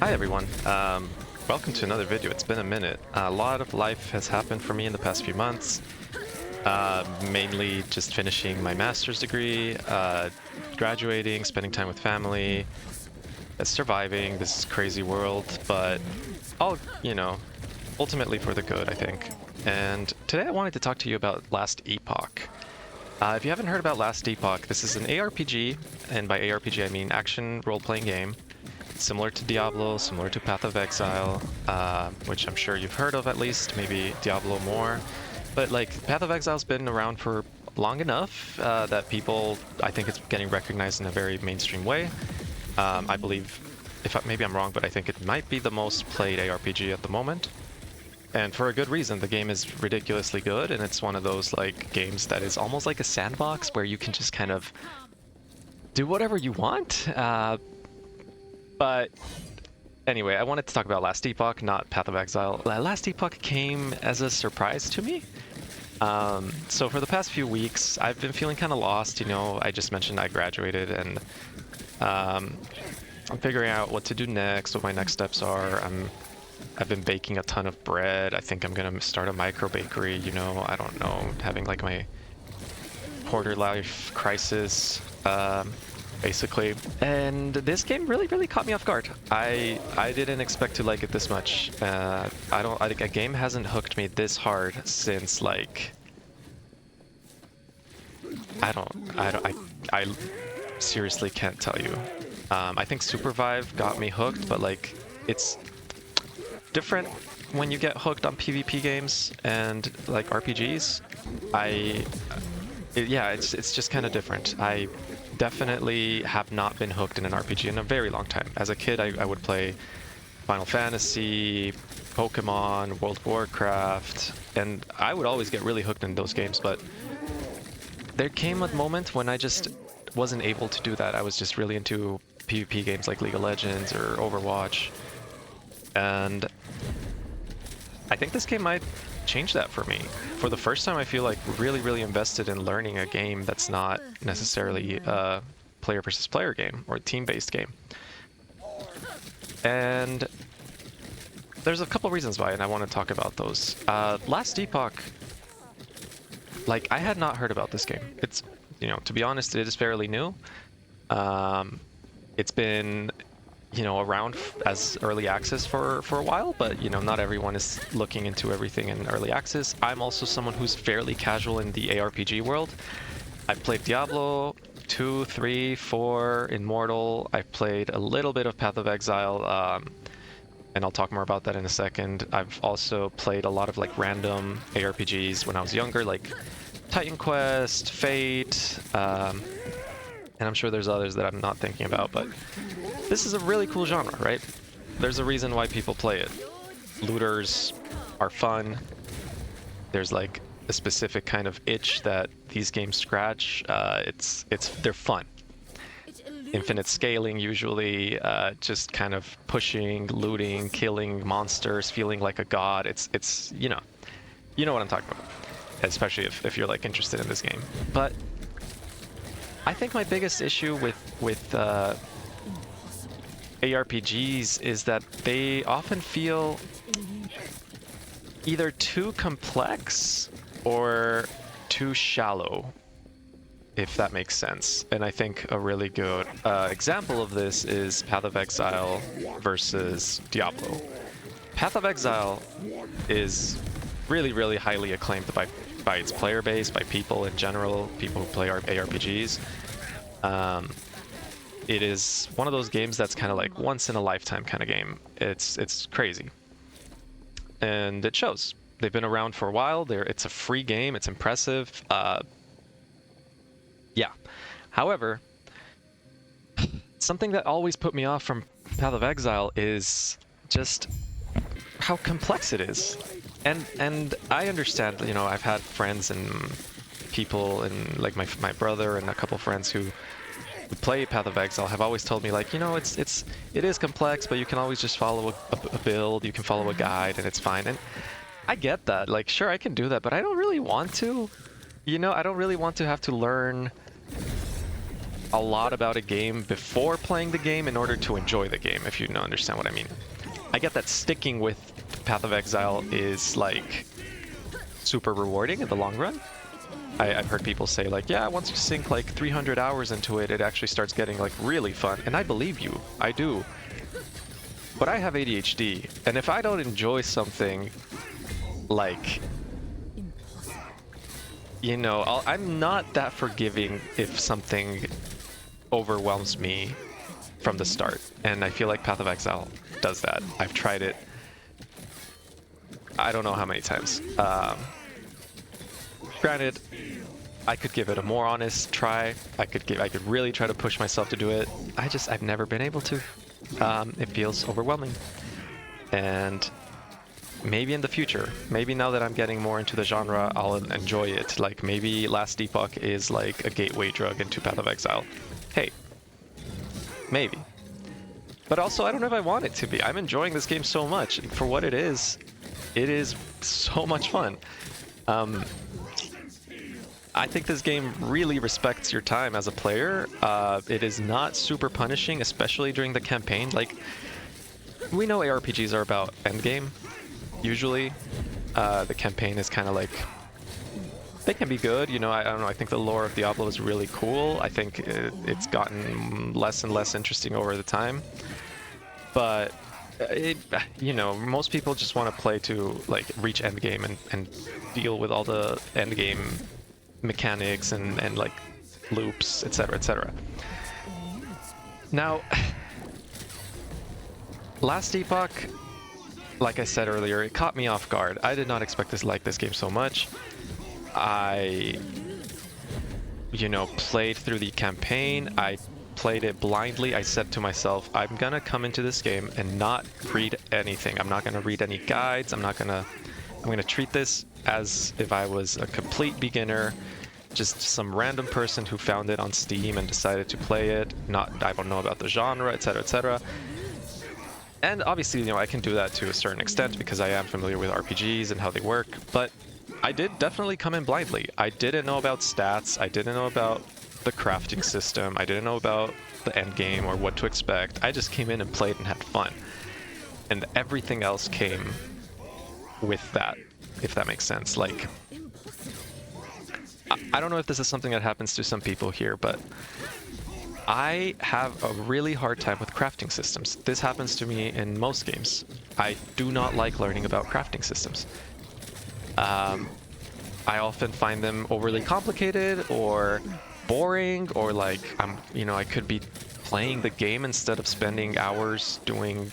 Hi everyone, welcome to another video. It's been a minute. A lot of life has happened for me in the past few months. Mainly just finishing my master's degree, graduating, spending time with family, surviving this crazy world, but all, ultimately for the good, I think. And today I wanted to talk to you about Last Epoch. If you haven't heard about Last Epoch, this is an ARPG, and by ARPG I mean action role-playing game. Similar to Diablo, similar to Path of Exile, which I'm sure you've heard of at least, maybe Diablo more. But like, Path of Exile's been around for long enough that people, I think it's getting recognized in a very mainstream way. I believe, maybe I'm wrong, but I think it might be the most played ARPG at the moment. And for a good reason. The game is ridiculously good, and it's one of those like games that is almost like a sandbox where you can just kind of do whatever you want. But anyway, I wanted to talk about Last Epoch, not Path of Exile. Last Epoch came as a surprise to me. So for the past few weeks, I've been feeling kind of lost. I just mentioned I graduated, and I'm figuring out what to do next, what my next steps are. I've been baking a ton of bread. I think I'm gonna start a micro bakery. I don't know, having like my quarter life crisis. Basically. And this game really caught me off guard. I didn't expect to like it this much. I think a game hasn't hooked me this hard since like I seriously can't tell you. I think Supervive got me hooked, but like it's different when you get hooked on PvP games and like RPGs. It's just kind of different. I definitely have not been hooked in an RPG in a very long time. As a kid, I would play Final Fantasy, Pokemon, World of Warcraft, and I would always get really hooked in those games, but there came a moment when I just wasn't able to do that. I was just really into PvP games like League of Legends or Overwatch, and I think this game might change that for me. For the first time, I feel like really invested in learning a game that's not necessarily a player versus player game or a team-based game. And there's a couple reasons why, and I want to talk about those. Last Epoch, like, I had not heard about this game. It's, to be honest, it is fairly new. It's been around as early access for a while, but not everyone is looking into everything in early access. I'm also someone who's fairly casual in the ARPG world. I've played Diablo 2, 3, 4, Immortal. I've played a little bit of Path of Exile, and I'll talk more about that in a second. I've also played a lot of like random ARPGs when I was younger, like Titan Quest, Fate, and I'm sure there's others that I'm not thinking about, but this is a really cool genre, right? There's a reason why people play it. Looters are fun. There's like a specific kind of itch that these games scratch. They're fun. Infinite scaling usually, just kind of pushing, looting, killing monsters, feeling like a god. It's you know what I'm talking about, especially if you're like interested in this game. But I think my biggest issue with ARPGs is that they often feel either too complex or too shallow, if that makes sense. And I think a really good example of this is Path of Exile versus Diablo. Path of Exile is really highly acclaimed by its player base, by people in general, people who play ARPGs. It is one of those games that's kind of like once in a lifetime kind of game. It's crazy, and it shows. They've been around for a while. It's a free game. It's impressive. Yeah. However, something that always put me off from Path of Exile is just how complex it is. And I understand. I've had friends and people, and like my brother and a couple friends who play Path of Exile have always told me, like, it is complex, but you can always just follow a build, you can follow a guide, and it's fine. And I get that. Like, sure, I can do that, but I don't really want to. I don't really want to have to learn a lot about a game before playing the game in order to enjoy the game, if you understand what I mean. I get that sticking with Path of Exile is like super rewarding in the long run. I've heard people say like, yeah, once you sink like 300 hours into it, it actually starts getting like really fun. And I believe you, I do. But I have ADHD, and if I don't enjoy something, like, you know, I'm not that forgiving if something overwhelms me from the start. And I feel like Path of Exile does that. I've tried it, I don't know how many times. Granted, I could give it a more honest try. I could really try to push myself to do it. I've never been able to. It feels overwhelming. And maybe in the future, maybe now that I'm getting more into the genre, I'll enjoy it. Like maybe Last Epoch is like a gateway drug into Path of Exile. Hey, maybe. But also, I don't know if I want it to be. I'm enjoying this game so much. For what it is so much fun. I think this game really respects your time as a player. It is not super punishing, especially during the campaign. Like, we know ARPGs are about endgame, usually. The campaign is kind of like, they can be good, you know, I don't know, I think the lore of Diablo is really cool. I think it's gotten less and less interesting over the time. But, you know, most people just want to play to, like, reach endgame and deal with all the endgame mechanics and like loops, etc., etc. Now, Last Epoch, like I said earlier, it caught me off guard. I did not expect to like this game so much. I, you know, played through the campaign. I played it blindly. I said to myself, I'm gonna come into this game and not read anything. I'm not gonna read any guides. I'm gonna treat this as if I was a complete beginner, just some random person who found it on Steam and decided to play it. I don't know about the genre, etc., etc. And obviously, you know, I can do that to a certain extent because I am familiar with RPGs and how they work, but I did definitely come in blindly. I didn't know about stats, I didn't know about the crafting system, I didn't know about the end game or what to expect. I just came in and played and had fun. And everything else came with that, if that makes sense. Like, I don't know if this is something that happens to some people here, but I have a really hard time with crafting systems. This happens to me in most games. I do not like learning about crafting systems. I often find them overly complicated or boring, or like I could be playing the game instead of spending hours doing,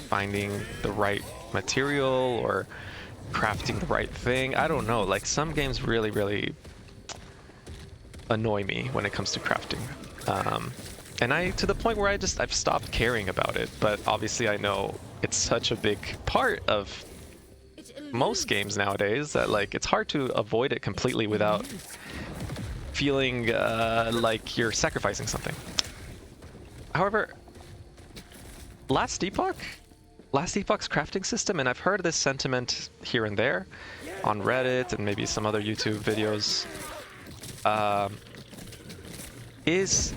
finding the right material or crafting the right thing. I don't know, like some games really, really annoy me when it comes to crafting. And to the point where I've stopped caring about it, but obviously I know it's such a big part of most games nowadays that like it's hard to avoid it completely without feeling like you're sacrificing something. However, Last Epoch's crafting system, and I've heard this sentiment here and there on Reddit and maybe some other YouTube videos, is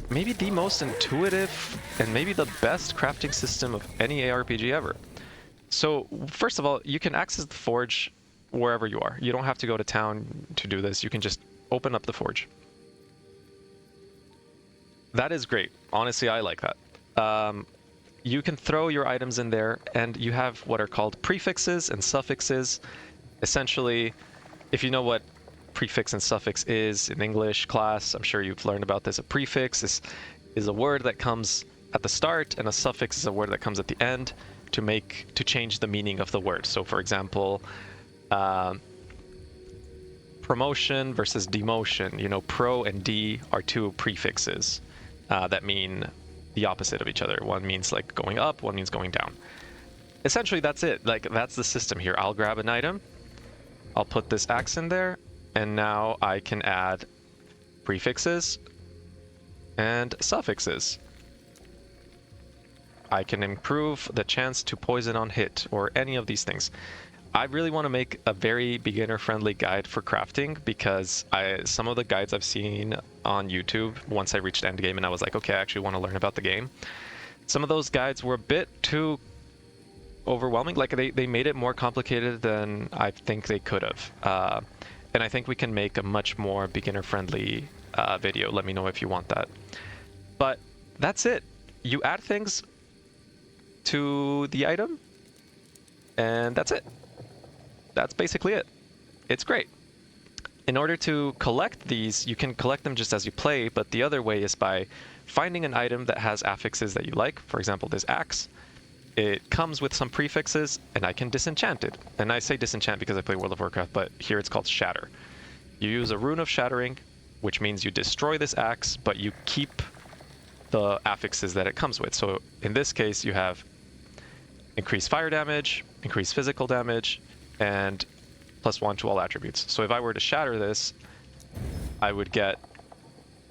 maybe the most intuitive and maybe the best crafting system of any ARPG ever. So first of all, you can access the forge wherever you are. You don't have to go to town to do this. You can just open up the forge. That is great. Honestly, I like that. You can throw your items in there, and you have what are called prefixes and suffixes. Essentially, if you know what prefix and suffix is in English class, I'm sure you've learned about this. A prefix is a word that comes at the start, and a suffix is a word that comes at the end to change the meaning of the word. So for example, promotion versus demotion. Pro and D are two prefixes that mean the opposite of each other. One means like going up, one means going down. Essentially, that's it. Like, that's the system here. I'll grab an item, I'll put this axe in there, and now I can add prefixes and suffixes. I can improve the chance to poison on hit, or any of these things. I really want to make a very beginner-friendly guide for crafting because some of the guides I've seen on YouTube, once I reached Endgame and I was like, okay, I actually want to learn about the game. Some of those guides were a bit too overwhelming. Like they made it more complicated than I think they could have. And I think we can make a much more beginner-friendly video. Let me know if you want that. But that's it. You add things to the item, and that's it. That's basically it. It's great. In order to collect these, you can collect them just as you play, but the other way is by finding an item that has affixes that you like. For example, this axe. It comes with some prefixes, and I can disenchant it. And I say disenchant because I play World of Warcraft, but here it's called shatter. You use a rune of shattering, which means you destroy this axe, but you keep the affixes that it comes with. So in this case, you have increased fire damage, increased physical damage, and +1 to all attributes. So if I were to shatter this, I would get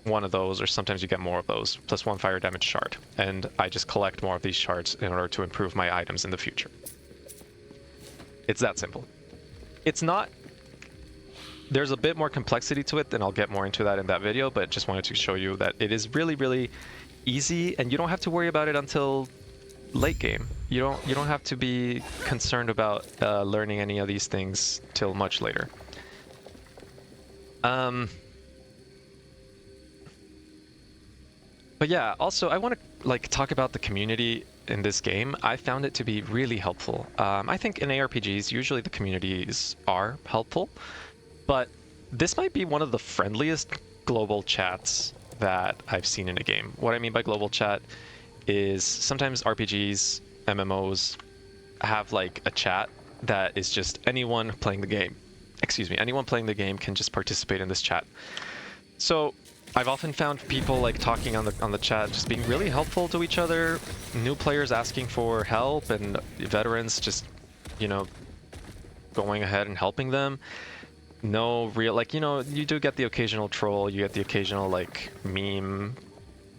one of those, or sometimes you get more of those, +1 fire damage shard. And I just collect more of these shards in order to improve my items in the future. It's that simple. It's not... There's a bit more complexity to it, and I'll get more into that in that video, but just wanted to show you that it is really, really easy, and you don't have to worry about it until late game. You don't have to be concerned about learning any of these things till much later. But yeah, also I want to talk about the community in this game. I found it to be really helpful. I think in ARPGs usually the communities are helpful, but this might be one of the friendliest global chats that I've seen in a game. What I mean by global chat is sometimes RPGs, MMOs have like a chat that is just anyone playing the game. Excuse me, anyone playing the game can just participate in this chat. So I've often found people like talking on the chat just being really helpful to each other, new players asking for help, and veterans just, you know, going ahead and helping them. No real, like, you know, you do get the occasional troll, you get the occasional like meme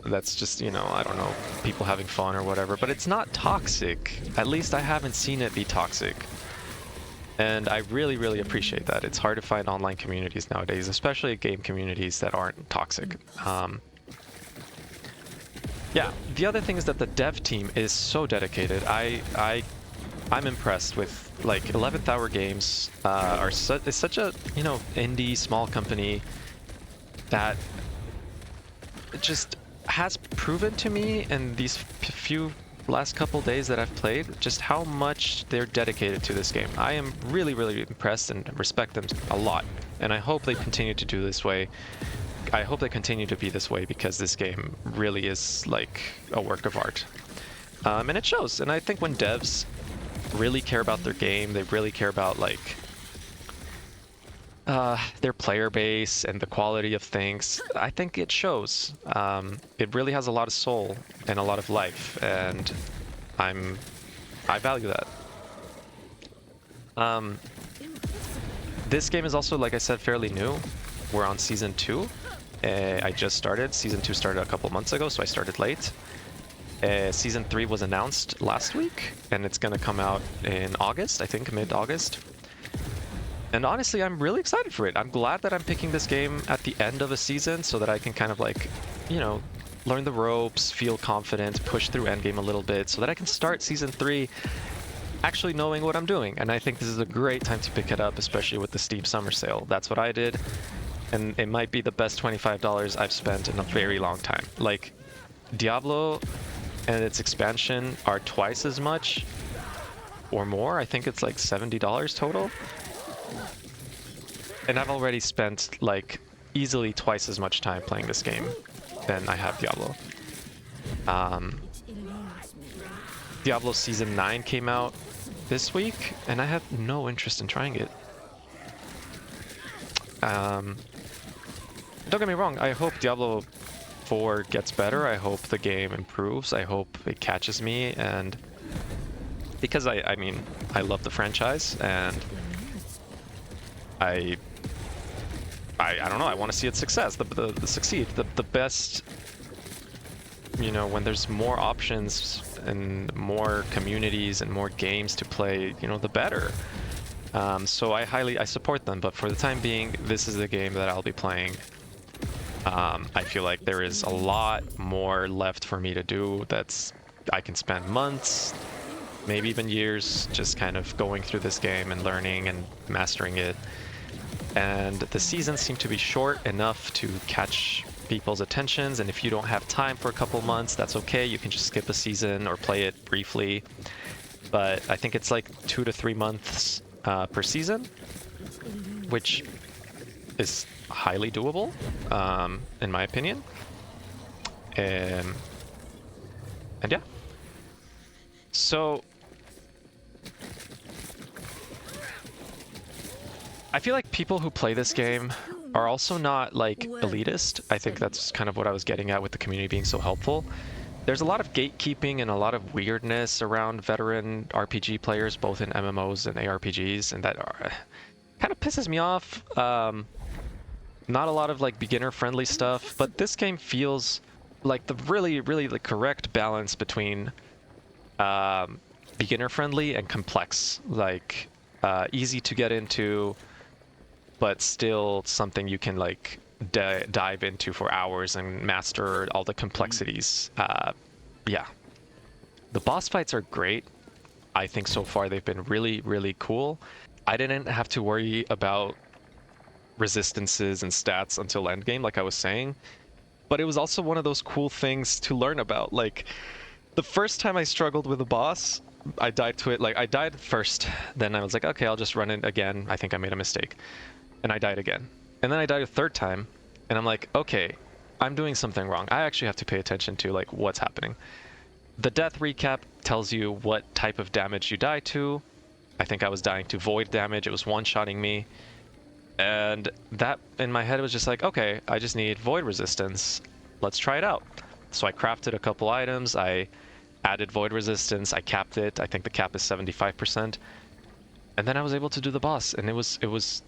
that's just, you know, I don't know, people having fun or whatever, but it's not toxic. At least I haven't seen it be toxic. And I really, really appreciate that. It's hard to find online communities nowadays, especially game communities that aren't toxic. Yeah, the other thing is that the dev team is so dedicated. I'm impressed with, like, 11th Hour Games is such a, you know, indie small company that just has proven to me in these few last couple days that I've played just how much they're dedicated to this game. I am really, really impressed and respect them a lot, and I hope they continue to do this way. I hope they continue to be this way because this game really is like a work of art. And it shows. And I think when devs really care about their game, they really care about like their player base and the quality of things, I think it shows. It really has a lot of soul and a lot of life, and I value that. This game is also, like I said, fairly new. We're on Season 2. I just started. Season 2 started a couple months ago, so I started late. Season 3 was announced last week, and it's going to come out in August, I think mid-August. And honestly, I'm really excited for it. I'm glad that I'm picking this game at the end of a season so that I can kind of like, you know, learn the ropes, feel confident, push through Endgame a little bit so that I can start Season 3 actually knowing what I'm doing. And I think this is a great time to pick it up, especially with the Steam Summer Sale. That's what I did. And it might be the best $25 I've spent in a very long time. Like, Diablo and its expansion are twice as much or more. I think it's like $70 total. And I've already spent like easily twice as much time playing this game than I have Diablo. Diablo Season 9 came out this week, and I have no interest in trying it. Don't get me wrong, I hope Diablo 4 gets better. I hope the game improves. I hope it catches me, and because I mean, I love the franchise, and I don't know, I want to see its success, the succeed. The best, you know, when there's more options and more communities and more games to play, you know, the better. So I support them, but for the time being, this is the game that I'll be playing. I feel like there is a lot more left for me to do. I can spend months, maybe even years, just kind of going through this game and learning and mastering it. And the seasons seem to be short enough to catch people's attentions, and if you don't have time for a couple months, that's okay. You can just skip a season or play it briefly. But I think it's like 2 to 3 months per season, which is highly doable, in my opinion. And yeah. So I feel like people who play this game are also not like elitist. I think that's kind of what I was getting at with the community being so helpful. There's a lot of gatekeeping and a lot of weirdness around veteran RPG players, both in MMOs and ARPGs, and that kind of pisses me off. Not a lot of like beginner-friendly stuff, but this game feels like the really the correct balance between beginner-friendly and complex, like easy to get into, but still something you can like dive into for hours and master all the complexities. Yeah. The boss fights are great. I think so far they've been really cool. I didn't have to worry about resistances and stats until endgame, like I was saying, but it was also one of those cool things to learn about. Like, the first time I struggled with a boss, I died to it, like I died first, then I was like, okay, I'll just run it again. I think I made a mistake. And I died again. And then I died a third time, and I'm like, okay, I'm doing something wrong. I actually have to pay attention to like what's happening. The death recap tells you what type of damage you die to. I think I was dying to void damage. It was one-shotting me. And that, in my head, was just like, okay, I just need void resistance. Let's try it out. So I crafted a couple items. I added void resistance. I capped it. I think the cap is 75%. And then I was able to do the boss, and it was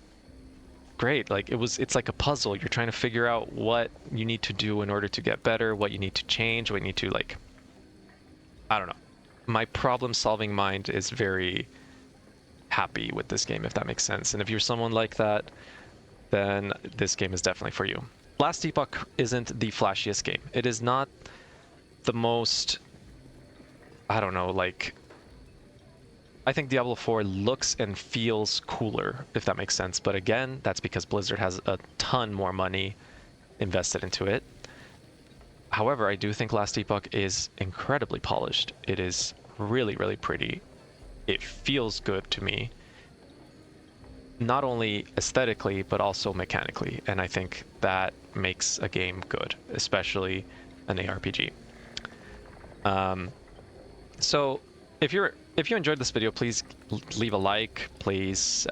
great. Like it's like a puzzle. You're trying to figure out what you need to do in order to get better, what you need to change, what you need to like, I don't know. My problem-solving mind is very happy with this game, if that makes sense. And if you're someone like that, then this game is definitely for you. Last Epoch isn't the flashiest game. It is not the most, I don't know, like, I think Diablo 4 looks and feels cooler, if that makes sense. But again, that's because Blizzard has a ton more money invested into it. However, I do think Last Epoch is incredibly polished. It is really pretty. It feels good to me, not only aesthetically, but also mechanically. And I think that makes a game good, especially an ARPG. So if you enjoyed this video, please leave a like. Please,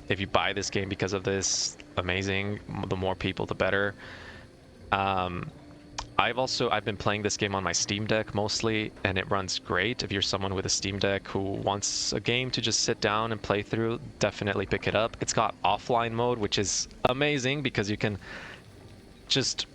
if you buy this game because of this, amazing. The more people, the better. I've been playing this game on my Steam Deck mostly, and it runs great. If you're someone with a Steam Deck who wants a game to just sit down and play through, definitely pick it up. It's got offline mode, which is amazing because you can just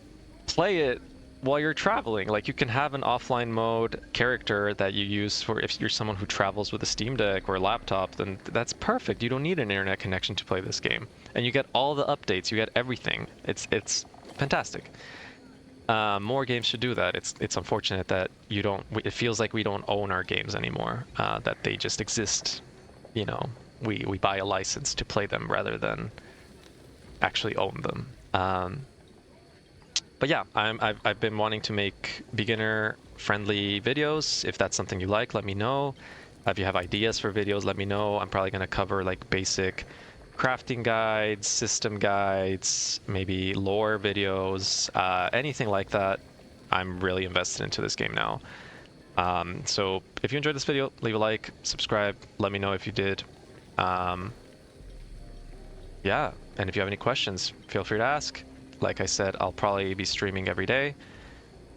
play it while you're traveling. Like, you can have an offline mode character that you use for if you're someone who travels with a Steam Deck or a laptop, then that's perfect. You don't need an internet connection to play this game. And you get all the updates, you get everything. It's fantastic. More games should do that. It's unfortunate that it feels like we don't own our games anymore, that they just exist. You know, we buy a license to play them rather than actually own them. But yeah, I've been wanting to make beginner-friendly videos. If that's something you like, let me know. If you have ideas for videos, let me know. I'm probably going to cover like basic crafting guides, system guides, maybe lore videos, anything like that. I'm really invested into this game now. So if you enjoyed this video, leave a like, subscribe, let me know if you did. Yeah, and if you have any questions, feel free to ask. Like I said, I'll probably be streaming every day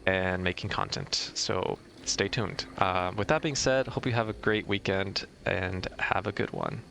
and making content, so stay tuned. With that being said, hope you have a great weekend and have a good one.